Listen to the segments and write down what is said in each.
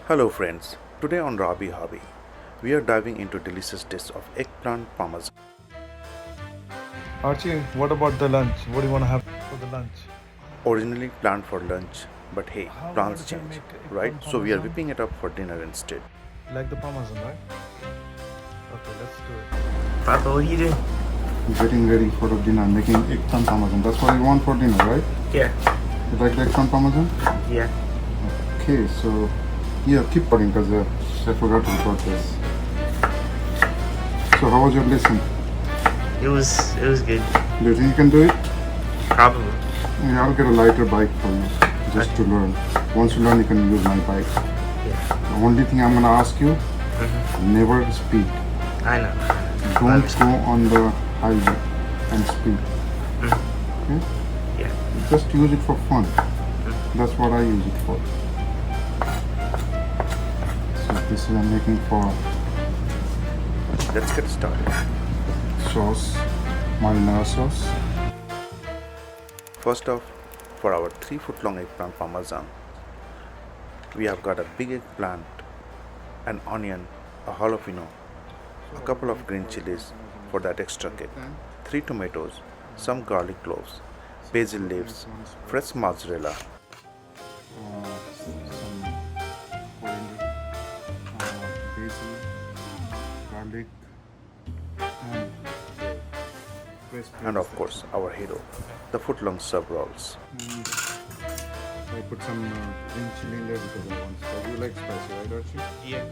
Hello friends, today on Robby Hobby, we are diving into delicious dish of eggplant parmesan. Archie, what about the lunch? What do you want to have for the lunch? Originally planned for lunch, but hey, How plans if I change, make right? eggplant So we are parmesan? whipping it up for dinner instead. Like the parmesan, right? Okay, let's do it. Papa, what are you doing? Getting ready for the dinner, making eggplant parmesan. That's what you want for dinner, right? Yeah. You like the eggplant parmesan? Yeah. Okay, so yeah, keep putting because I forgot to record this. So how was your lesson? It was good. Do you think you can do it? Probably. Yeah, I'll get a lighter bike for you just to learn. Once you learn, you can use my bike. Yeah. The only thing I'm gonna ask you, never speed. I know. Don't go on the highway and speed. Okay? Yeah. Just use it for fun. That's what I use it for. So this is I'm making for Let's get started. sauce, marinara sauce. First off, for our 3 foot long eggplant parmesan, we have got a big eggplant, an onion, a jalapeno, a couple of green chilies for that extra kick, 3 tomatoes, some garlic cloves, basil leaves, fresh mozzarella, Some coriander, basil, garlic, and fresh and of course our hero, the footlong sub rolls. I put some green chili in there because I want spicy. You like spicy, right, Archie? Yeah.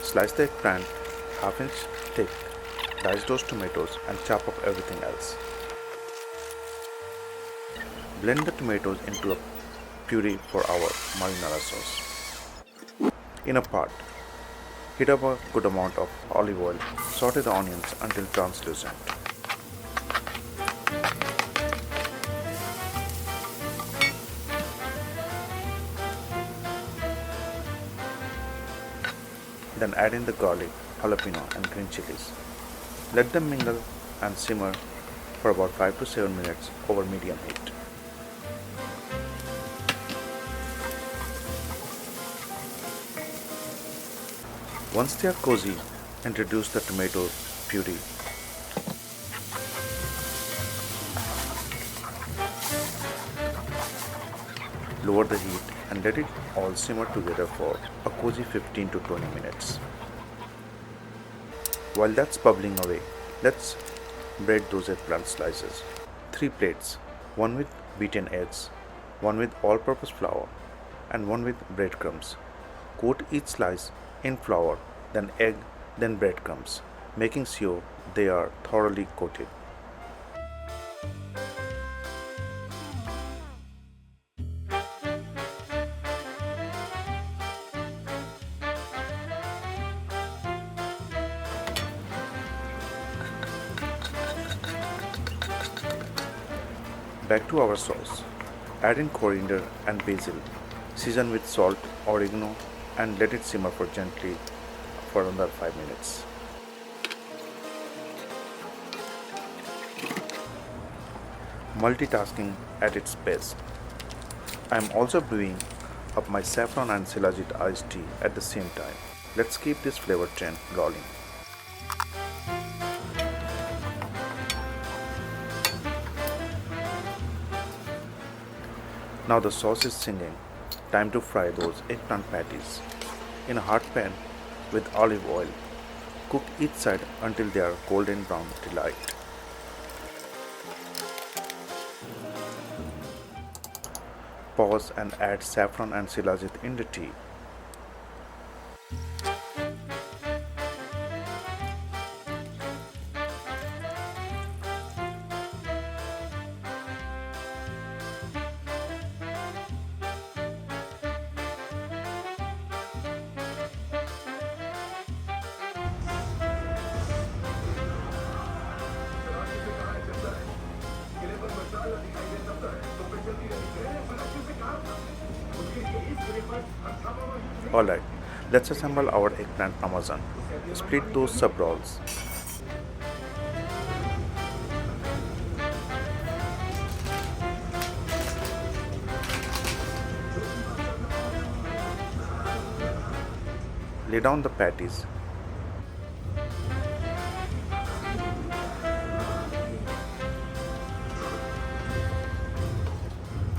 Slice the eggplant half inch thick, dice those tomatoes and chop up everything else. Blend the tomatoes into a puree for our marinara sauce. In a pot, heat up a good amount of olive oil, saute the onions until translucent. Then add in the garlic, jalapeno and green chilies. Let them mingle and simmer for about 5 to 7 minutes over medium heat. Once they are cozy, introduce the tomato puree. Lower the heat and let it all simmer together for a cozy 15 to 20 minutes. While that's bubbling away, let's bread those eggplant slices. 3 plates, one with beaten eggs, one with all-purpose flour, and one with breadcrumbs. Coat each slice in flour, then egg, then breadcrumbs, making sure they are thoroughly coated. Back to our sauce. Add in coriander and basil. Season with salt, oregano, and let it simmer for gently for another 5 minutes. Multitasking at its best. I am also brewing up my saffron and shilajit iced tea at the same time. Let's keep this flavor trend rolling. Now the sauce is singing. Time to fry those eggplant patties. In a hot pan with olive oil, cook each side until they are golden brown delight. Pause and add saffron and shilajit in the tea. Alright, let's assemble our eggplant parmesan. Split those sub rolls. Lay down the patties.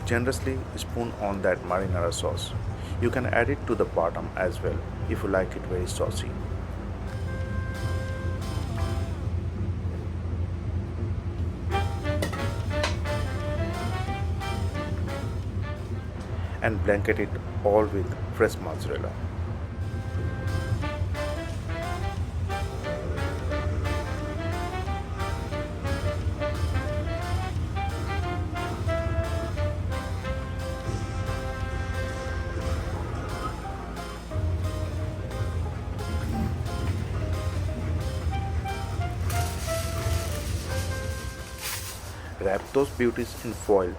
Generously spoon on that marinara sauce. You can add it to the bottom as well if you like it very saucy. And blanket it all with fresh mozzarella. Wrap those beauties in foil.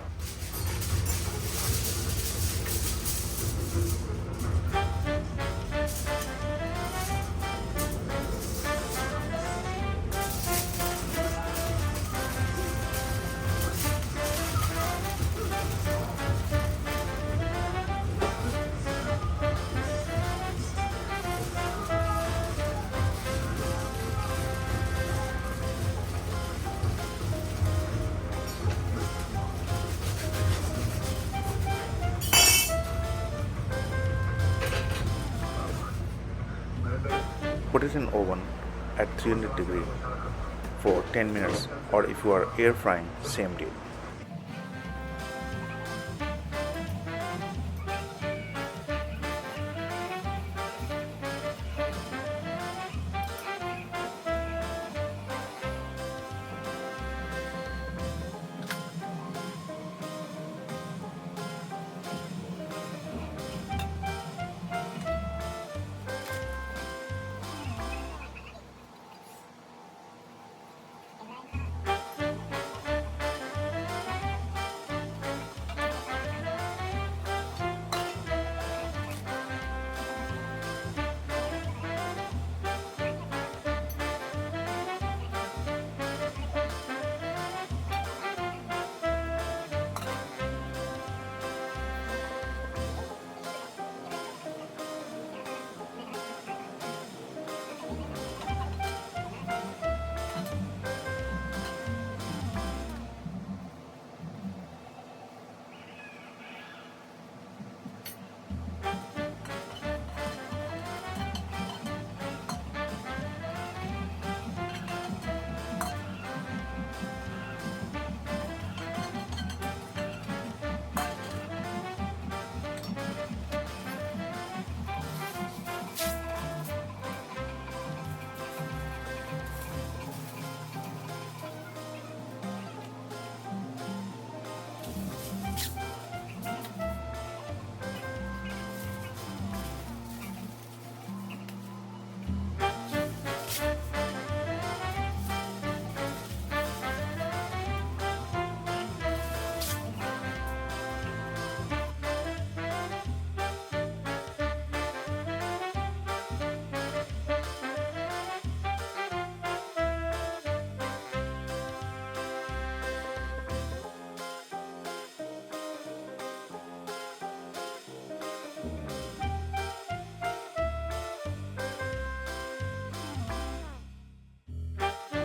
Put it in oven at 300 degree for 10 minutes, or if you are air frying, same deal.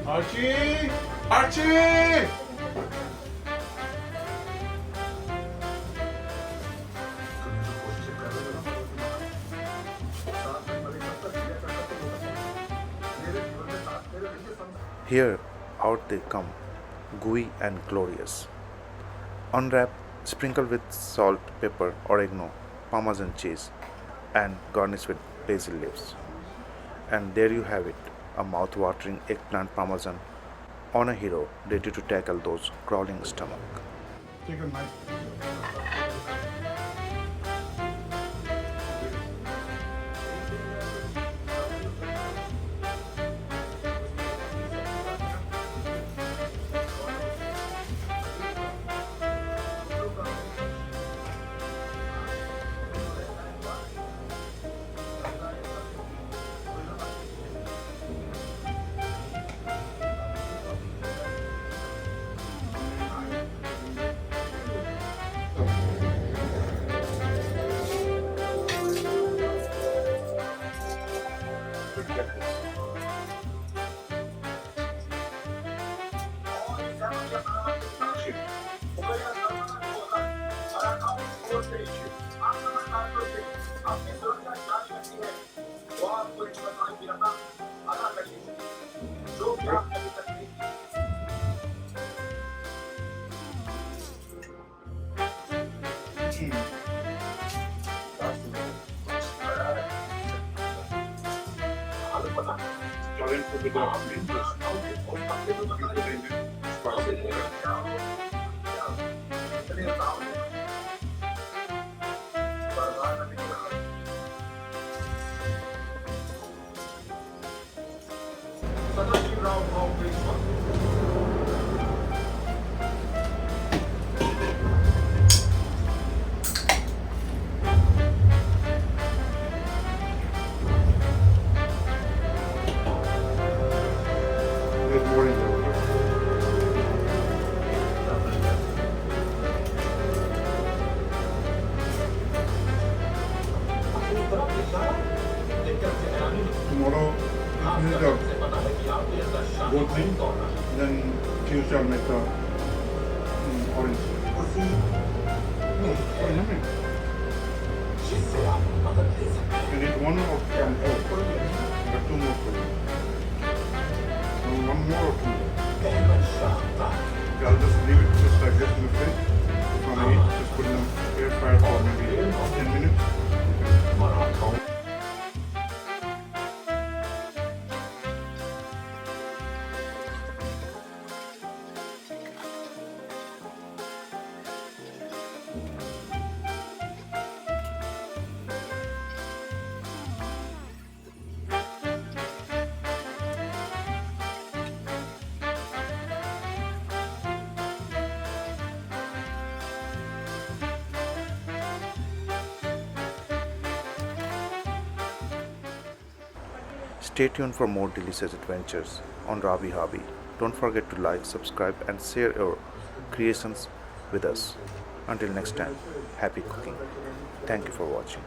Archie! Archie! Here out they come, gooey and glorious. Unwrap, sprinkle with salt, pepper, oregano, parmesan cheese, and garnish with basil leaves. And there you have it, a mouth-watering eggplant parmesan on a hero ready to tackle those crawling stomach. Take a knife. Challenge for the There's more in there. Tomorrow, finish the gold thing, then Tuesday I'll make the orange. Yummy. You need one or two more? Or two more for you. One more or two? Okay, I'll just leave it just like this in the fridge. From me, just put it in the air fryer for maybe 10 minutes. Stay tuned for more delicious adventures on Robby Hobby. Don't forget to like, subscribe, and share your creations with us. Until next time, happy cooking. Thank you for watching.